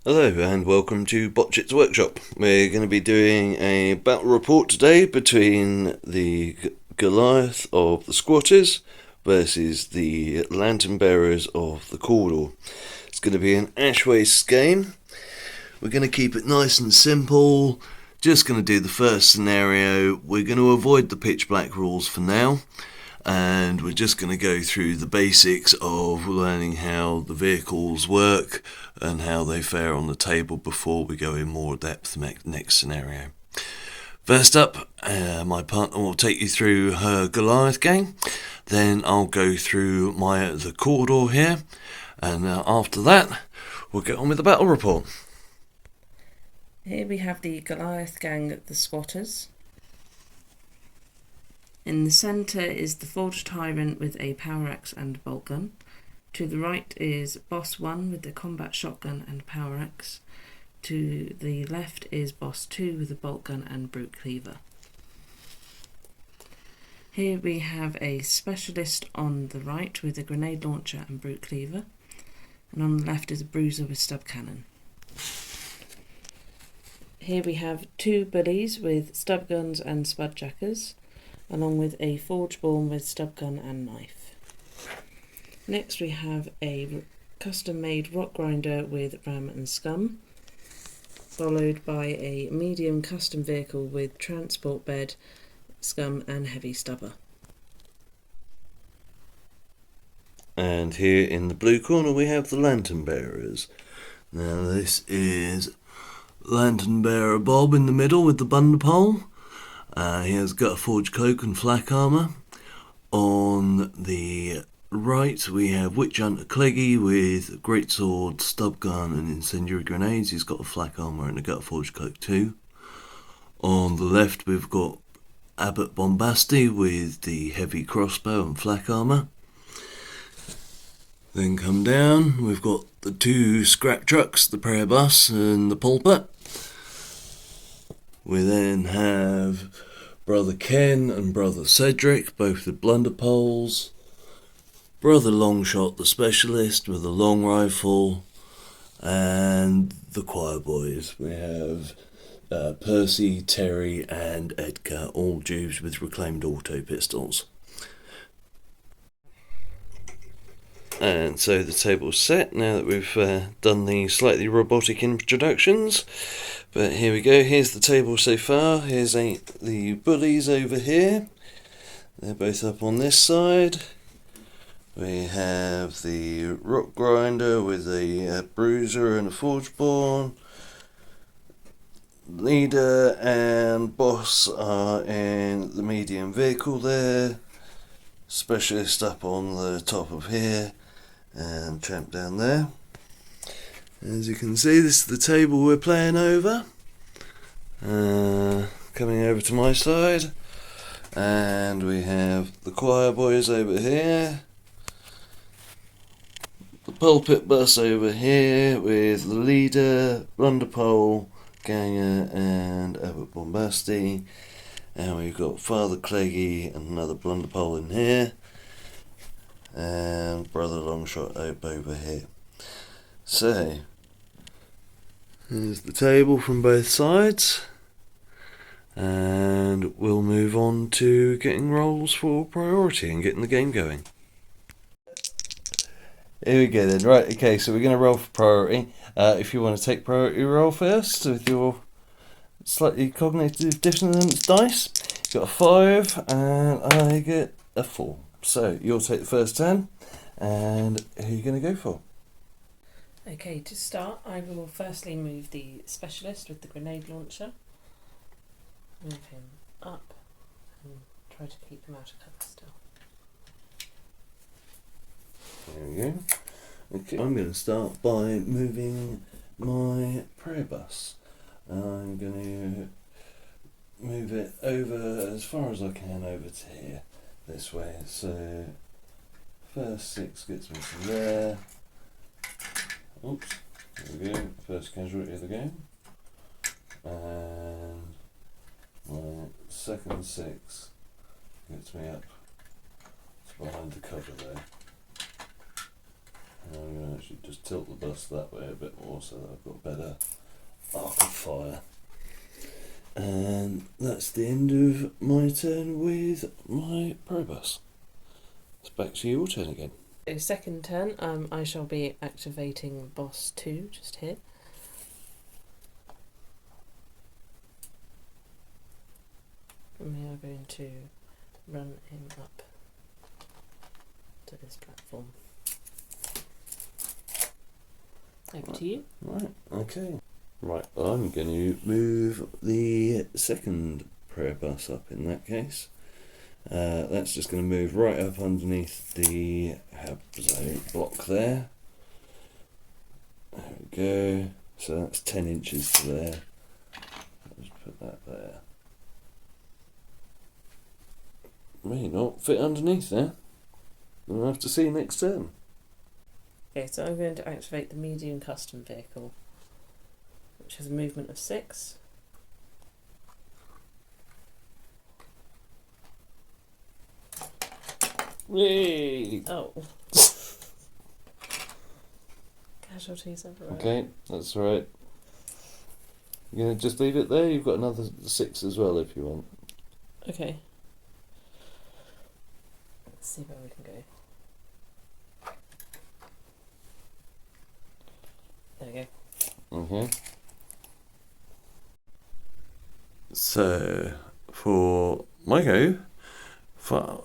Hello and welcome to Botchits Workshop. We're going to be doing a battle report today between the Goliath of the Squatters versus the Lantern Bearers of the Corridor. It's going to be an Ash Waste game. We're going to keep it nice and simple. Just going to do the first scenario. We're going to avoid the pitch black rules for now. And we're just going to go through the basics of learning how the vehicles work and how they fare on the table before we go in more depth next scenario. First up, my partner will take you through her Goliath game, then I'll go through the corridor here, and after that we'll get on with the battle report. Here we have the Goliath gang, the Squatters. In the centre is the Forge Tyrant with a power axe and bolt gun. To the right is Boss 1 with the combat shotgun and power axe. To the left is Boss 2 with a bolt gun and brute cleaver. Here we have a specialist on the right with a grenade launcher and brute cleaver. And on the left is a bruiser with stub cannon. Here we have two bullies with stub guns and spudjackers, along with a forgeborn with stub gun and knife. Next we have a custom-made rock grinder with ram and scum, followed by a medium custom vehicle with transport bed, scum and heavy stubber. And here in the blue corner we have the Lantern Bearers. Now this is Lantern Bearer Bob in the middle with the bunder pole. He has got a forged cloak and flak armour. On the right we have Witch Hunter Cleggy with greatsword, stub gun and incendiary grenades. He's got a flak armour and a gut forged cloak too. On the left we've got Abbot Bombasti with the heavy crossbow and flak armour. Then come down, we've got the two scrap trucks, the prayer bus and the pulpit. We then have Brother Ken and Brother Cedric, both with blunder poles. Brother Longshot, the specialist, with a long rifle. And the choir boys. We have Percy, Terry and Edgar, all Jews with reclaimed auto pistols. And so the table's set now that we've done the slightly robotic introductions. But here we go, here's the table so far. Here's the bullies over here. They're both up on this side. We have the rock grinder with a bruiser and a forgeborn. Leader and boss are in the medium vehicle there. Specialist up on the top of here. And champ down there. As you can see, this is the table we're playing over. Coming over to my side, and we have the choir boys over here, the pulpit bus over here with the leader, Blunderpole, Ganger and Abbot Bombasti, and we've got Father Cleggy and another Blunderpole in here, and Brother Longshot over here. So there's the table from both sides, and we'll move on to getting rolls for priority and getting the game going. Here we go then. Right, okay, so we're going to roll for priority. If you want to take priority roll first with your slightly cognitive dissonance dice, you got a 5 and I get a 4. So you'll take the first turn, and who are you going to go for? Okay, to start I will firstly move the specialist with the grenade launcher. Move him up and try to keep him out of cover still. There we go. Okay, I'm going to start by moving my prayer bus. I'm going to move it over as far as I can over to here, this way. So first 6 gets me to there. Oops, there we go, first casualty of the game. And my second 6 gets me up to behind the cover there. I'm going to actually just tilt the bus that way a bit more so that I've got better arc of fire. And that's the end of my turn with my pro bus. It's back to your turn again. So second turn, I shall be activating boss 2 just here. And we are going to run him up to this platform. Over to you. Right, okay. Right, I'm going to move the second prayer bus up in that case. That's just going to move right up underneath the Habzo block there. There we go. So that's 10 inches to there. I'll just put that there. May not fit underneath there. We'll have to see next turn. Okay, so I'm going to activate the medium custom vehicle, which has a movement of 6. Yay! Oh. Casualties everywhere. Okay, that's right. You're going to just leave it there? You've got another 6 as well if you want. Okay. Let's see where we can go. There we go. Okay. So, for my go,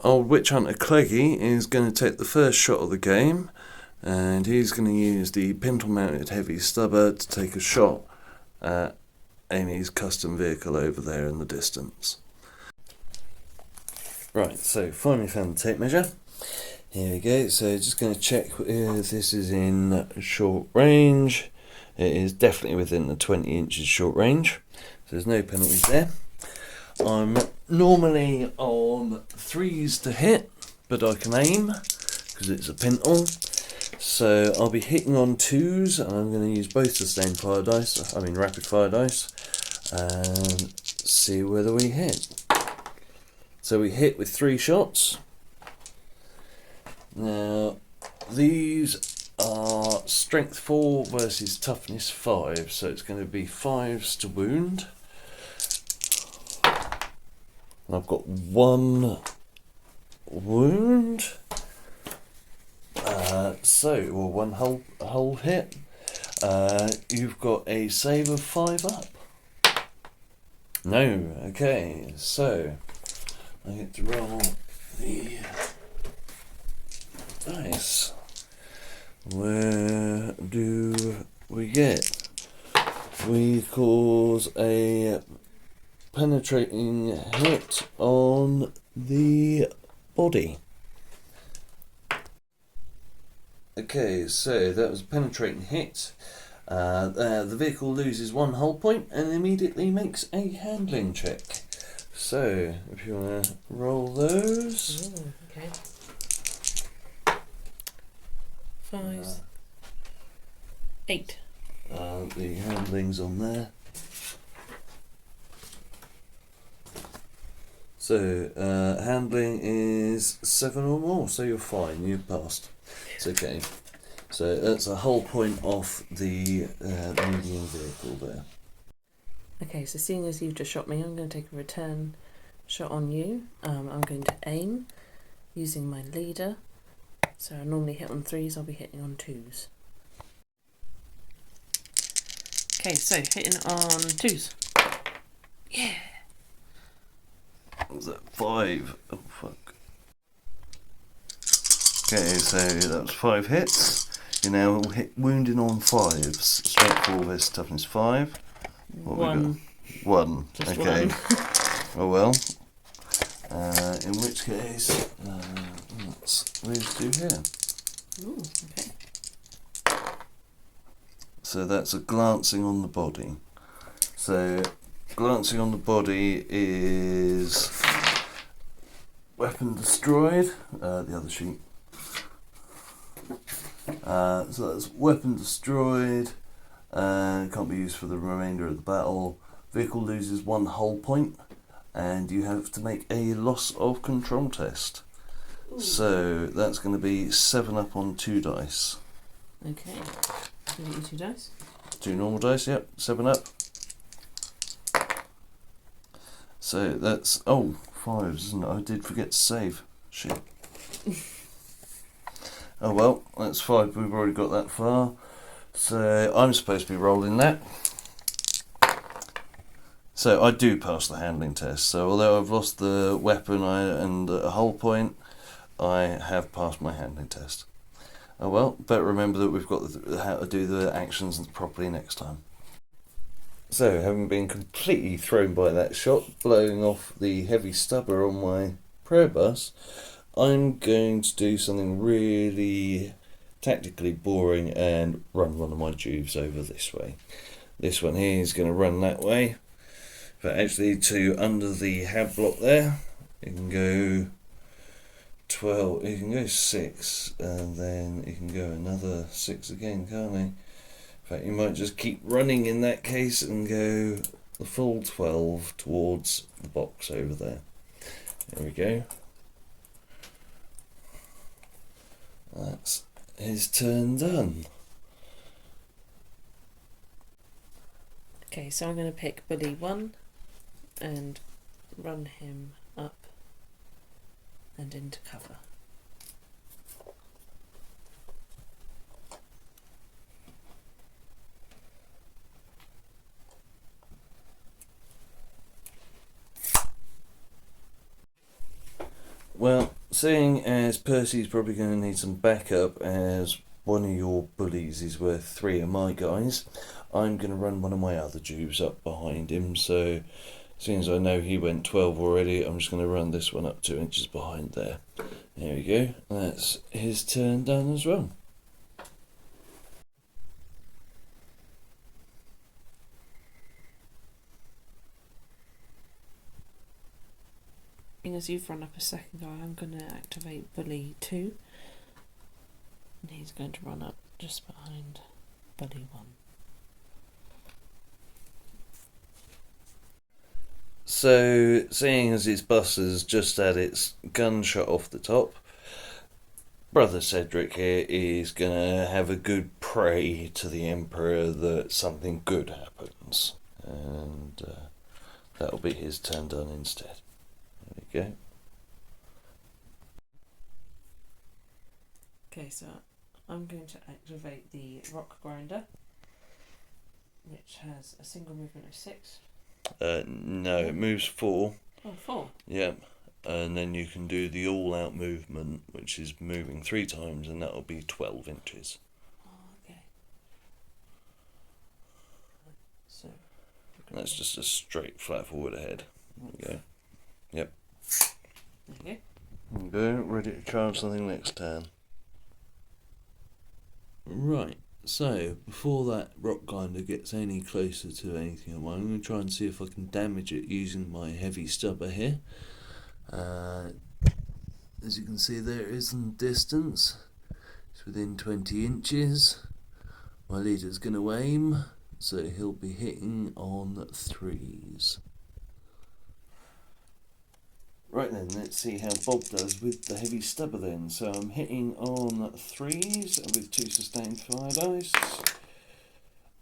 old Witch Hunter Cleggy is going to take the first shot of the game, and he's going to use the pintle mounted heavy stubber to take a shot at Amy's custom vehicle over there in the distance. Right, so finally found the tape measure. Here we go, so just going to check if this is in short range. It is definitely within the 20 inches short range, so there's no penalties there. I'm normally on 3s to hit, but I can aim because it's a pintle. So I'll be hitting on 2s, and I'm going to use both sustained fire dice, rapid fire dice, and see whether we hit. So we hit with 3 shots. Now, these are strength 4 versus toughness 5, so it's going to be 5s to wound. And I've got 1 wound. One whole hit. You've got a save of 5 up. No, okay, so I get to roll the dice. Where do we get? We cause a penetrating hit on the body. Okay, so that was a penetrating hit. The vehicle loses 1 hull point and immediately makes a handling check. So, if you want to roll those. Ooh, okay. 5, 8. The handling's on there. So, handling is 7 or more, so you're fine, you've passed. It's okay. So that's a whole point off the medium vehicle there. Okay, so seeing as you've just shot me, I'm going to take a return shot on you. I'm going to aim using my leader. So I normally hit on 3s, I'll be hitting on 2s. Okay, so hitting on 2s. Yeah! What was that? 5. Oh, fuck. Okay, so that's 5 hits. You're now wounding on 5s. Strength 4 versus toughness 5. What 1. 1. Just okay. 1. Oh well. In which case, let's do here. Ooh, okay. So that's a glancing on the body. So glancing on the body is weapon destroyed. The other sheet. So that's weapon destroyed. Can't be used for the remainder of the battle. Vehicle loses 1 hull point, and you have to make a loss of control test. Ooh. So that's going to be 7 up on 2 dice. Okay. Give it you 2 dice. 2 normal dice, yep, 7 up. So that's, oh, 5s, isn't it? I did forget to save. Shit. Oh well, that's 5, we've already got that far. So I'm supposed to be rolling that. So I do pass the handling test. So although I've lost the weapon and a hull point, I have passed my handling test. Oh well, better remember that we've got how to do the actions properly next time. So, having been completely thrown by that shot, blowing off the heavy stubber on my prayer bus, I'm going to do something really tactically boring and run one of my tubes over this way. This one here is going to run that way, but actually to under the hab block there, you can go 12, you can go 6, and then you can go another 6 again, can't you? In fact, you might just keep running in that case and go the full 12 towards the box over there. There we go. That's his turn done. Okay, so I'm going to pick Bully 1 and run him up and into cover. Well, seeing as Percy's probably going to need some backup as one of your bullies is worth 3 of my guys, I'm going to run one of my other tubes up behind him. So, seeing as I know he went 12 already, I'm just going to run this one up 2 inches behind there. There we go. That's his turn done as well. As you've run up a second guy, I'm going to activate Bully 2, and he's going to run up just behind Bully 1. So, seeing as his bus has just had its gunshot off the top, Brother Cedric here is going to have a good pray to the Emperor that something good happens. And that'll be his turn done instead. There we go. Okay, so I'm going to activate the Rock Grinder, which has a single movement of 6. No, it moves 4. Oh, 4. Yeah. And then you can do the all-out movement, which is moving 3 times, and that'll be 12 inches. Oh, okay. So That's just a straight, flat forward ahead. There we go. Yep. there you There we go. Ready to charge something next turn. Right. So before that rock grinder gets any closer to anything of mine, I'm going to try and see if I can damage it using my heavy stubber here. As you can see, there it is in the distance. It's within 20 inches. My leader's going to aim, so he'll be hitting on 3s. Right then, let's see how Bob does with the heavy stubber then. So I'm hitting on 3s with 2 sustained fire dice.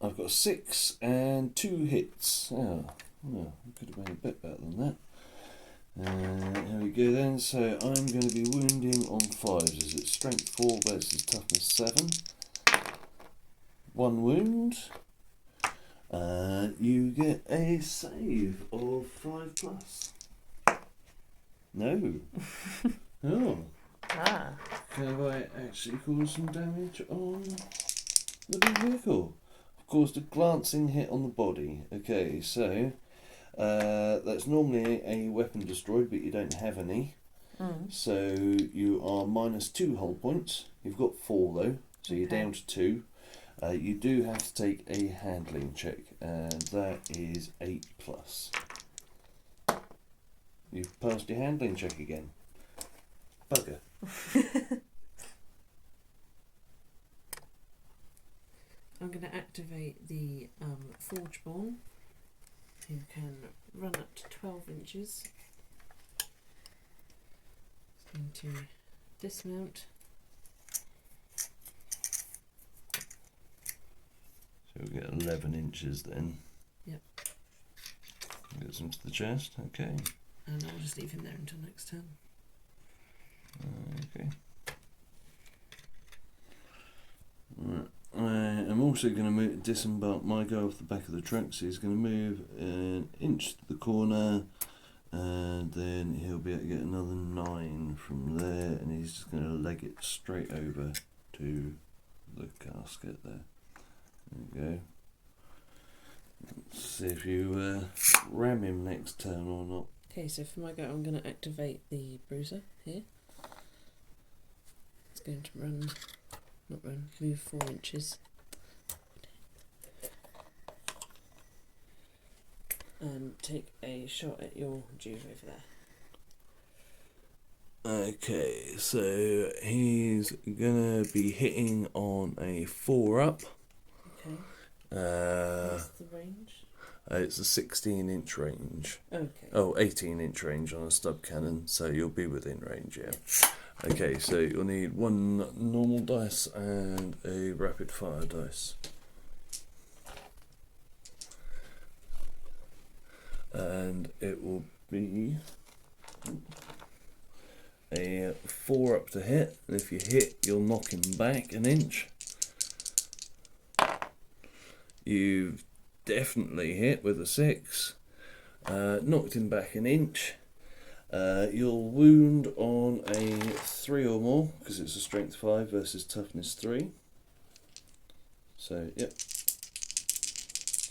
I've got 6 and 2 hits. Oh, I could have been a bit better than that. Here we go then. So I'm going to be wounding on 5s. Is it strength 4 versus toughness 7? 1 wound. You get a save of 5 plus. No. Oh. Ah. Have I actually caused some damage on the big vehicle? I've caused a glancing hit on the body. Okay, so that's normally a weapon destroyed, but you don't have any. So you are minus 2 hull points. You've got 4 though, so you're down to 2. You do have to take a handling check, and that is 8 plus. You've passed your handling check again. Bugger. I'm going to activate the Forgeborn, who can run up to 12 inches. It's going to dismount So we'll get 11 inches then. Yep. Gets into the chest, okay. And I'll just leave him there until next turn. Okay. Right. I am also going to disembark my guy off the back of the truck, so he's going to move an inch to the corner, and then he'll be able to get another 9 from there, and he's just going to leg it straight over to the casket there. There you go. Let's see if you ram him next turn or not. Okay, so for my go, I'm going to activate the bruiser here. It's going to move 4 inches. And take a shot at your Juve over there. Okay, so he's gonna be hitting on a 4-up. Okay. What's the range? It's a 16-inch range. Okay. Oh, 18-inch range on a stub cannon, so you'll be within range, yeah. Okay, so you'll need 1 normal dice and a rapid fire dice. And it will be a 4-up to hit, and if you hit, you'll knock him back an inch. You've definitely hit with a 6, knocked him back an inch. You'll wound on a 3 or more, because it's a strength 5 versus toughness 3. So, yep,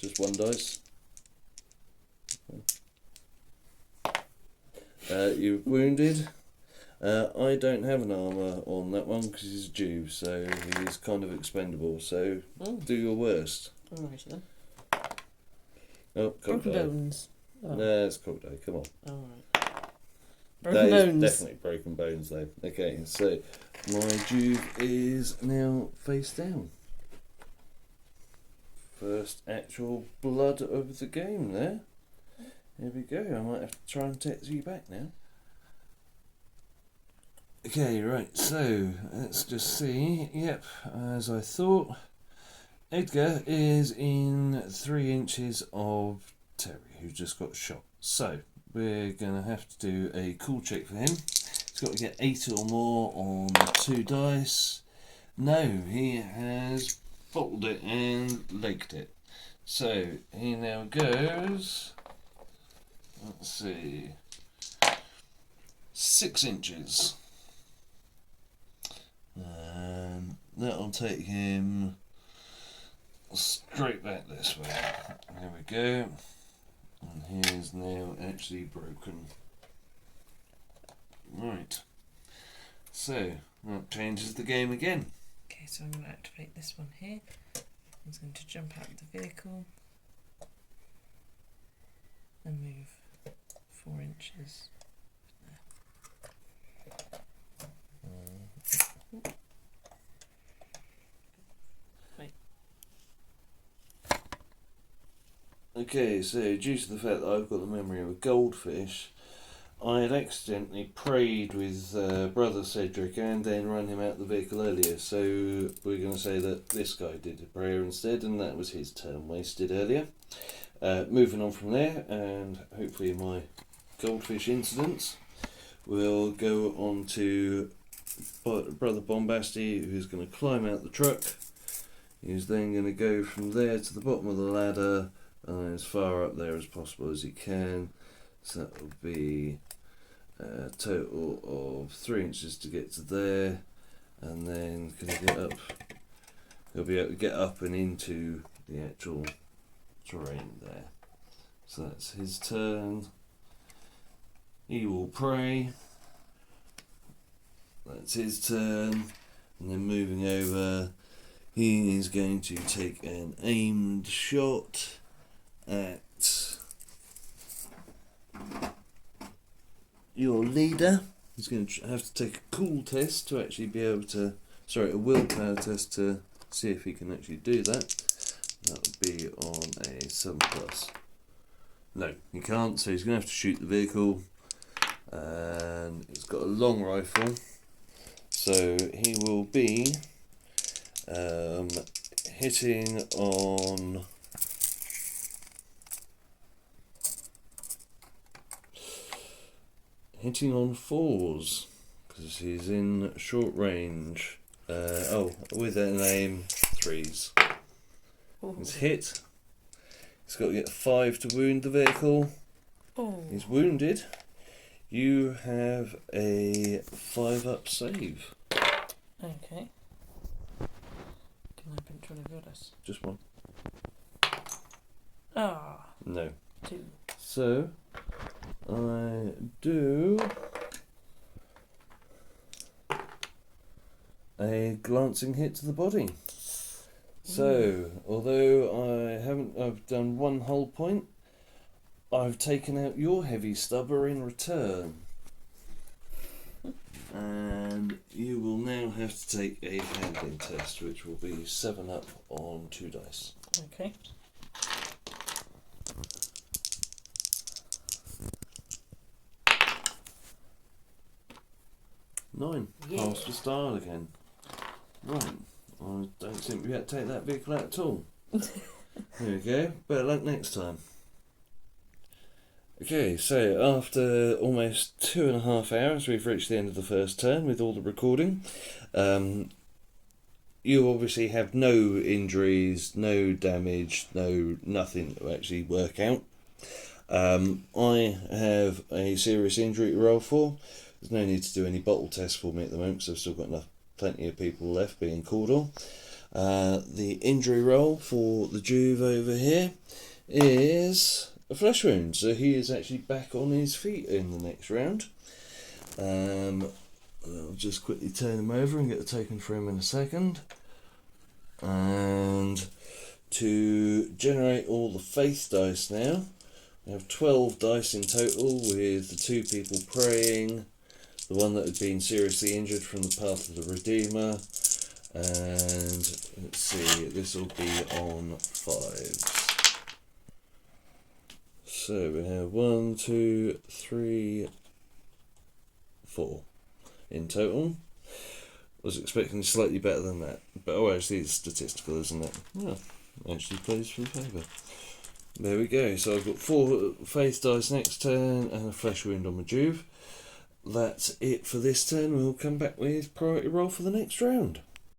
just 1 dice. You've wounded. I don't have an armour on that one because he's a Jew, so he's kind of expendable. So do your worst. Alright then. Oh, Broken die. bones. Oh. No, it's cocked die. Come on. Alright. That Broken is bones. definitely broken bones, though. Okay, so my Jew is now face down. First actual blood of the game there. Here we go. I might have to try and text you back now. Okay, right, so let's just see. Yep, as I thought, Edgar is in 3 inches of Terry, who just got shot. So we're going to have to do a cool check for him. He's got to get 8 or more on 2 dice. No, he has bottled it and legged it. So he now goes, let's see, 6 inches. And that'll take him straight back this way. There we go. And he is now actually broken. Right. So, that changes the game again. Okay, so I'm going to activate this one here. I'm just going to jump out of the vehicle and move 4 inches. Okay, so due to the fact that I've got the memory of a goldfish, I had accidentally prayed with Brother Cedric and then run him out the vehicle earlier, so we're going to say that this guy did a prayer instead, and that was his turn wasted earlier. Moving on from there, and hopefully my goldfish incidents, we'll go on to Brother Bombasti, who's going to climb out the truck. He's then going to go from there to the bottom of the ladder, as far up there as possible as he can. So that will be a total of 3 inches to get to there, and then can he get up? He'll be able to get up and into the actual terrain there. So that's his turn. He will pray. That's his turn, and then moving over, he is going to take an aimed shot at your leader. He's going to have to take a cool test to actually be able to, a willpower test to see if he can actually do that. That would be on a 7+. No, he can't, so he's going to have to shoot the vehicle, and it's got a long rifle, so he will be hitting on fours because he's in short range. With an aim, threes. Oh. He's hit. He's got to get 5 to wound the vehicle. Oh. He's wounded. You have a 5-up save. Okay. Can I pinch one of your dice? Just one. Ah. No. 2. So, I do a glancing hit to the body. So, although I've done 1 hull point, I've taken out your heavy stubber in return. And you will now have to take a handling test, which will be 7 up on 2 dice. Okay. Nine. Yeah. Pass the style again. Right. I don't think we had to take that vehicle out at all. There we go. Better luck next time. Okay, so after almost 2.5 hours, we've reached the end of the first turn with all the recording. You obviously have no injuries, no damage, nothing to actually work out. I have a serious injury to roll for. There's no need to do any bottle tests for me at the moment because I've still got plenty of people left being called on. The injury roll for the Juve over here is a flesh wound, so he is actually back on his feet in the next round. I'll just quickly turn him over and get the token for him in a second. And to generate all the faith dice now, we have 12 dice in total with the 2 people praying, the one that had been seriously injured from the path of the Redeemer, and let's see, this will be on 5s. So we have 1, 2, 3, 4 in total. I was expecting slightly better than that, but actually it's statistical, isn't it? Yeah, actually plays for the favour. There we go, so I've got 4 faith dice next turn and a flesh wound on my Juve. That's it for this turn. We'll come back with priority roll for the next round.